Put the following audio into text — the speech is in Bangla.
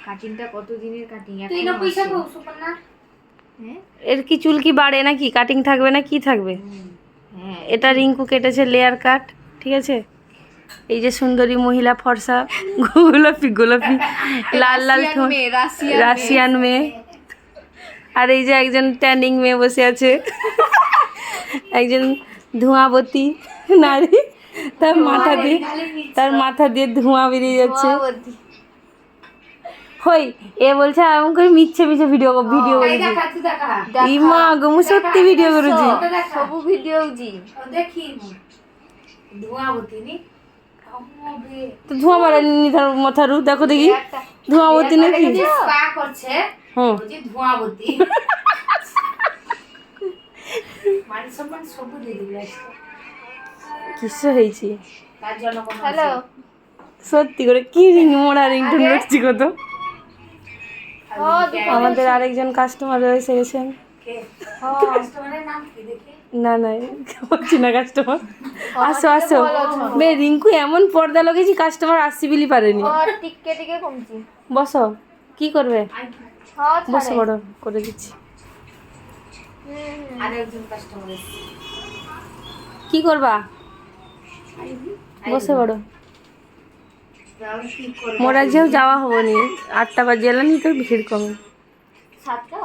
কাটিংটা কত দিনের কাটিং তুই না পয়সা কো সুপর্ণা হ্যাঁ এর কি চুল কি বাড়ে নাকি, কাটিং থাকবে না কি থাকবে? হ্যাঁ এটা রিঙ্কু কেটেছে লেয়ার কাট, ঠিক আছে। এই যে সুন্দরী মহিলা, ফর্সা, গোলাপি গোলাপি লাল লাল ঠোঁট, রাশিয়ান মেয়ে। আর এই যে একজন ট্যানিং মেয়ে বসে আছে, একজন ধোঁয়াবতী নারী, তার মাথা দিয়ে ধোঁয়া বেরিয়ে যাচ্ছে। হই এ বলছে এমন করে মিচ্ছে মিচ্ছে ভিডিও করেছি। দেখা তুই দেখা ইমা গমু সত্যি ভিডিও করেছি। সবু ভিডিও জি দেখি ধোঁয়াবতী নি কমবে তো ধোঁয়া বাড়ানি তার মাথারু, দেখো দেখি ধোঁয়াবতী নাকি। স্পা করছে হুম বুঝি ধোঁয়াবতী মানে সম্মান সব দিয়ে দিবি আজকে কিসে হয়েছি তার জন্য কোনো হ্যালো সত্যি করে কি রিং মোড়া রিংটুন রাখছি কত। আমাদের আরেকজন কাস্টমার এসে গেছেন। কাস্টমারের নাম কি দেখি না না বলছি না কাস্টমার, আসো আসো। বে রিঙ্কু এমন পর্দা লগেছি কাস্টমার আসছি বলি পারেনি। আর টিকে টিকে কমছি বসো, কি করবে? হ্যাঁ বসো, বড় করে দিচ্ছি। আরেকজন কাস্টমার এসেছে কি করবা? বসে বড়। তাও কি করব মোরা যেও যাওয়া হবনি, 8টা বাজে এলানি তো ভিড় কমে। 7টা